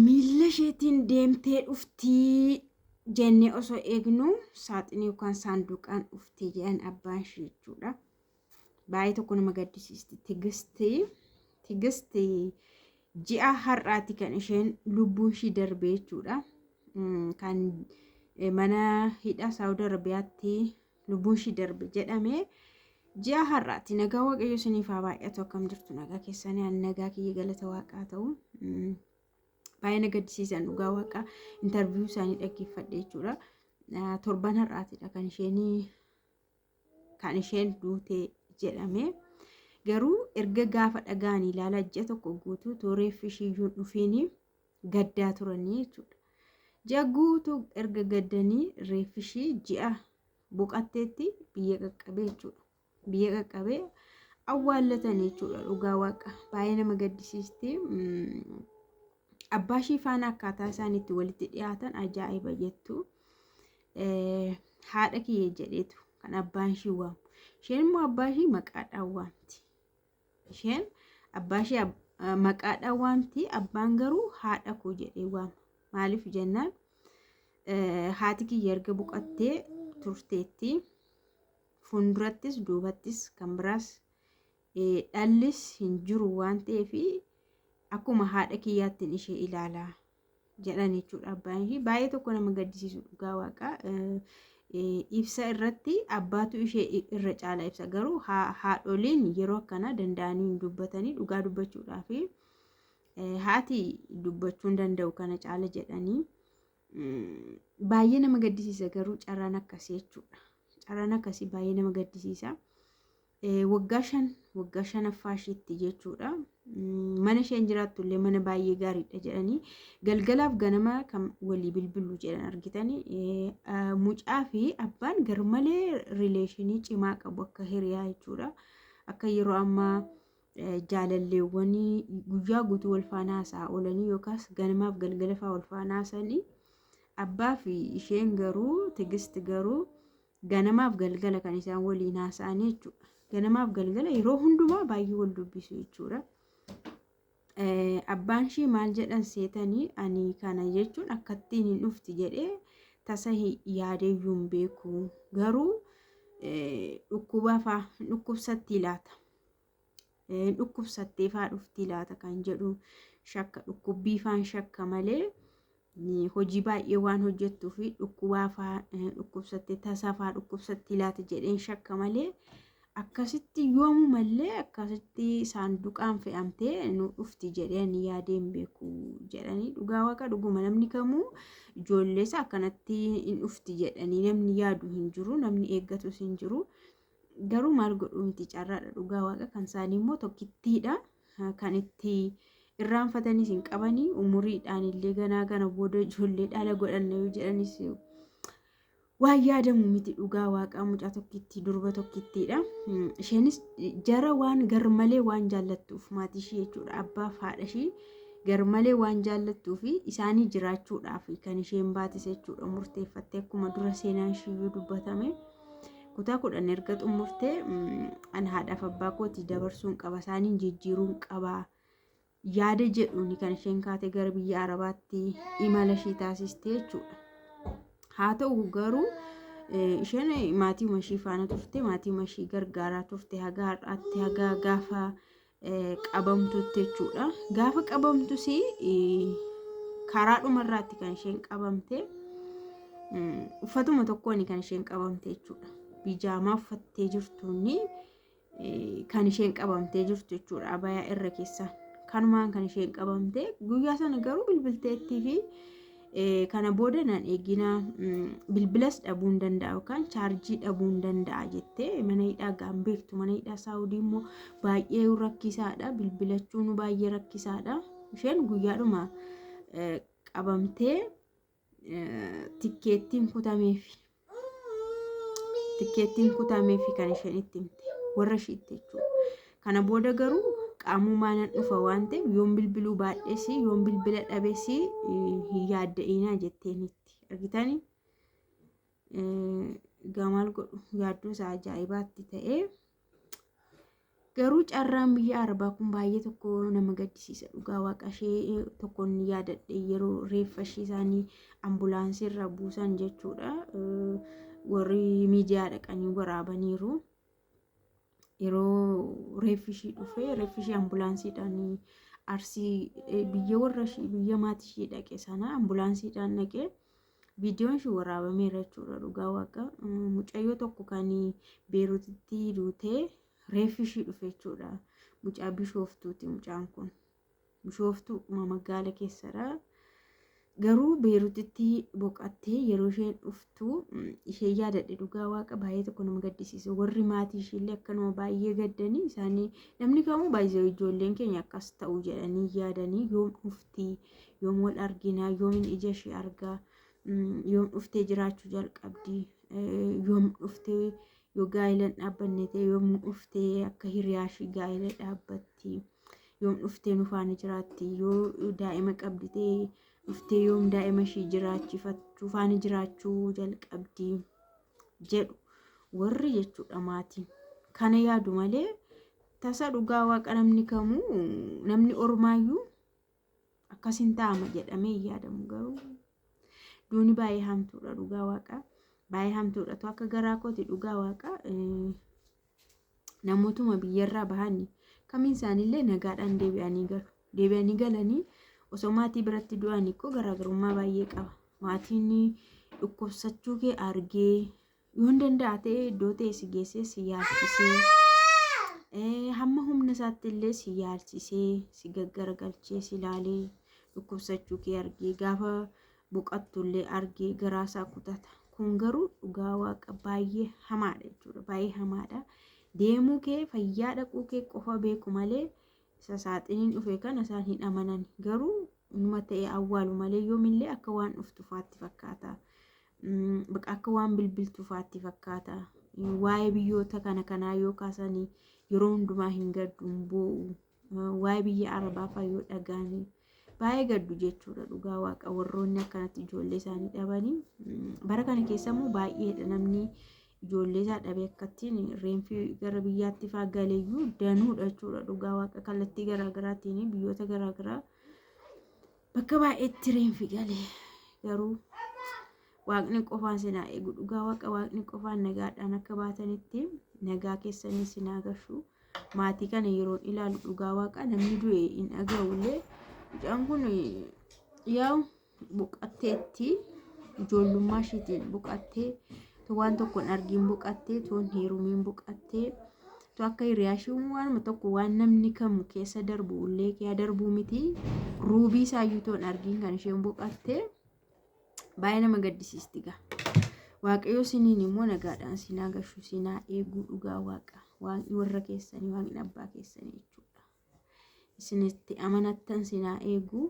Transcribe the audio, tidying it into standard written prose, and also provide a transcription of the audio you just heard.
miilla isheetiin deemtee dhuftii jennee osoo eegnu saaxinii yookaan saanduqaan dhuftee jedhan abbaan ishee jechuudha. Baay'ee tokko nama gaddisiisti. Tigistii ji'a har'aati kan isheen lubbuun ishee darbee jechuudha. Kan mana hidhaa Saawud Arabiyaatti lubbuun ishee darbe jedhamee ji'a har'aati. Nagaa waaqayyo isiniif haa baay'atu. Akkam jirtu nagaa keessanii nagaa kiyya galata waaqaa ta'u. Baay'ee na gaddisiisan dhugaa waaqa interview isaanii dhaggeeffadhe jechuudha. Torban har'aatidha kan isheen duute jedhame. Garuu erga gaafa dhagaanii ilaala ji'a tokko guutuu tooreeffi ishiyyuu dhufiini gaddaa turanii jechuudha. Ji'a guutuu erga gaddanii reeffi ishii ji'a boqatteetti biyya qaqqabee jechuudha. Biyya qaqqabee awwaallatanii jechuudha dhugaa waaqa. Baay'ee nama gaddisiisti. Abbaa ishii faana akkaataa isaan itti walitti dhiyaatan ajaa'iba jettu. Haadha kiyya jedheetu kan abbaan ishii waamu. Isheen immoo abbaa ishii maqaadhaan waamti. Isheen abbaa ishii maqaadhaan waamti. Abbaan garuu haadha koo jedhee waama. Maaliif jennaan haati kiyya erga boqattee turteetti. Fuuldurattis duubattis kan biraas dhallis hin jiru waan ta'eef akkuma haadha kiyyaattiin ishee ilaalaa jedhan jechuudha abbaan ishii. Baay'ee tokko nama gaddisiisu dhugaa waaqa. Ibsa irratti abbaatu ishee irra caala ibsa. Garuu haadholiin yeroo akkana danda'anii hin dubbatanii dhugaa dubbachuudhaaf haati dubbachuu hin danda'u kana caala jedhanii baay'ee nama gaddisiisa. Garuu carraan akkasii jechuudha. Carraan akkasii baay'ee nama gaddisiisa. Waggaa shanaffaa isheetti jechuudha. Mana isheen jiraattu illee mana baay'ee gaariidha jedhanii galgalaaf ganama kan walii bilbilu jedhan argitanii. Mucaa fi abbaan garmalee rileeshinii cimaa qabu akka hiriyaa jechuudha. Akka yeroo ammaa jaalalleewwanii guyyaa guutuu wal faana haasa'aa oolanii yookaas ganamaaf galgala fa'aa wal faana haasa'anii. Abbaa fi isheen garuu Tigist garuu ganamaaf galgala kan isaan waliin haasa'anii jechuudha. Ganamaaf galgala yeroo hundumaa baay'ee wal dubbisu jechuudha. Abbaan ishii maal jedhan seetanii ani kana jechuun akkattiin hin dhufti jedhee tasa yaadeeyyuu hin beeku. Garuu dhukkubsatti laata. Dhukkubsattee fa'aa dhufti laata kan jedhu shakka. Dhukkubbii fa'aan shakka malee hojii baay'ee waan hojjettuu fi dhukkubaa fa'aa dhukkubsattee tasaa fa'aa dhukkubsatti laata jedheen shakka malee. Akkasitti yoomuu malee akkasitti saanduqaan fe'amtee nu dhufti jedhanii yaadeen beeku jedhanii dhugaa waaqa. Dhuguma namni kamuu ijoolleessa akkanatti hin dhufti jedhanii namni yaadu hin jiru. Namni eeggatus hin jiru. Garuu maal godhu miti carraadha dhugaa waaqa. Kan isaanii immoo tokkittiidha. Kan itti irraanfatanis hin qabanii umuriidhaan illee ganaa kana booda ijoollee dhaala godhanna yoo jedhanis waan yaadamu miti dhugaa waaqa. Mucaa tokkittii durba tokkittiidha. Isheenis jara waan garmalee waan jaallattuuf maatii ishee jechuudha. Abbaaf haadha ishee garmalee waan jaallattuuf isaanii jiraachuudhaaf kan isheen baatise jechuudha. Murteeffattee akkuma dura seenaan ishee dubbatame kutaa 10 erga xumurtee an haadhaaf abbaa kooti dabarsuun qaba isaaniin jijjiiruun qaba yaada jedhuun kan isheen kaatee gara biyya Arabaatti imala ishee taasiste jechuudha. Haa ta'u garuu isheen maatii ishee faana turte, maatii ishee gargaaraa turte haga har'aatti haga gaafa qabamtutti jechuudha. Gaafa qabamtus karaa dhumarraatti kan isheen qabamte uffatuma tokkoon kan isheen qabamte jechuudha. Bijaamaa uffattee jirtuuni kan isheen qabamtee jirtu jechuudha. Abayaa irra keessa kanumaan kan isheen qabamte. Guyyaa sana garuu bilbilteettii fi kana booda nan eegina bilbilas dhabuu hin danda'a yookaan chaarjii dhabuu hin danda'a jettee mana hidhaa gaan beektu. Mana hidhaa Saawudii immoo baay'ee rakkisaadha. Bilbilachuun baay'ee rakkisaadha. Isheen guyyaadhuma qabamtee tikkeettiin kutameefi kan isheen itti himte warra isheetti jechuudha. Kana booda garuu qaamumaan dhufa waan ta'eef yoon bilbiluu baadhees yoon bilbila dhabees hin yaadda'inaa jetteenitti argitanii. Gamaal godhu yaaddoo isaa ajaa'ibaatti ta'ee Garuu carraan biyya Arabaa kun baay'ee tokko nama gaddisiisa dhugaa waaqa ishee tokkoon yaadadhe yeroo reeffa ishee isaanii ambulaansii irra buusan jechuudha. Warri miidiyaa dhaqanii waraabaniiru. Yeroo reeffi ishee dhufe reeffi ishee ambulaansiidhaan Arsii biyya warra ishee biyya maatii ishee dhaqe sana ambulaansiidhaan dhaqee viidiyoon ishee waraabameera jechuudha dhugaa waaqa. Mucayyoo tokko kan Beeruutitti duutee reeffi ishee dhufe jechuudha. Mucaa Bishooftuuti mucaan kun. Bishooftuu magaala keessadha. Garuu Beeruutitti boqattee yeroo isheen dhuftu ishee yaadadhe dhugaa waaqa baay'ee tokko nama gaddisiisa. Warri maatii isheellee akkanuma baay'ee gaddanii isaanii namni kamuu baay'ee ijoolleen keenya akkas ta'u jedhanii yaadanii yoom dhufti yoom wal argina yoom ija ishee argaa yoom dhuftee jiraachuu jalqabdi yoom dhuftee yoo gaa'ela dhaabbanne ta'e yoom dhuftee akka hiriyaa ishee gaa'ela dhaabbatti yoom dhuftee nu faana jiraatti yoo daa'ima qabdi ta'e dhuftee yoom daa'ima ishee jiraachifachuu faana jiraachuu jalqabdi jedhu warri jechuudha maatiin. Kana yaadu malee tasa dhugaa waaqa namni kamuu namni ormaayyuu akkasin taa'ama jedhamee yaadamu garuu duuni baay'ee hamtuudha dhugaa waaqa. Baay'ee hamtuudha tu akka garaa kooti dhugaa waaqa. Namootuma biyyarraa bahanii kamiin isaaniillee nagaadhaan deebi'anii galu. Deebi'anii galanii osoo maatii biratti du'anii koo garaagarummaa baay'ee qaba. Maatiin dhukkubsachuu kee argee yoo hin danda'a ta'e iddoo ta'e si geessee si yaalchisee hamma humna isaatti illee si yaalchisee si gaggaragalchee si ilaalee dhukkubsachuu kee argee gaafa boqattullee argee garaasaa kutata. Kun garuu dhugaa waaqa baay'ee hamaadha jechuudha. Baay'ee hamaadha. Deemuu kee fayyaa dhaquu kee qofa beeku malee isa saaxiniin dhufe kana isaan hin amanan. Garuu numa ta'e awwaalu malee yoomillee akka waan dhuftufaatti fakkaata. Akka waan bilbiltufaatti fakkaata. Waa'ee biyyoota kanaa yoo kaasanii yeroo hundumaa hin gaddu hin boo'u. Waa'ee biyya Arabaa fa'aa yoo dhagaanii baay'ee gaddu jechuudha dhugaa waaqa. Warroonni akkanatti ijoollee isaanii dhabanii bara kana keessa immoo baay'eedha namni ijoollee isaa dhabee akkattiin reenfi gara biyyaatti fa'aa galeeyyuu danuudha jechuudha dhugaa waaqa. Kallattii garaagaraatiin biyyoota garaagaraa bakka baay'eetti reenfi galee garuu waaqni qofaan sinaa eegu dhugaa waaqa. Waaqni qofaan nagaadhaan akka baatanitti nagaa keessanii sinaa gashu. Maatii kana yeroo ilaalu dhugaa waaqa namni du'e hin dhaga'ullee mucaan kun yaa boqatteetti ijoollummaa isheetiin boqattee waan tokkoon argiin boqattee toon heerumiin boqattee to akka hiriyaa ishee waanuma tokko waan namni kamu keessa darbu ullee kee darbuu miti ruubii isaayyuu toon argiin kan isheen boqattee baay'ee nama gaddisiisti gaa. Waaqayyo siniin immoo nagaadhaan sinaa gashuu sinaa eeguu dhugaa waaqa. Waaqni warra keessanii waaqni abbaa keessanii jechuudha. Isinitti amanattan sinaa eeguu.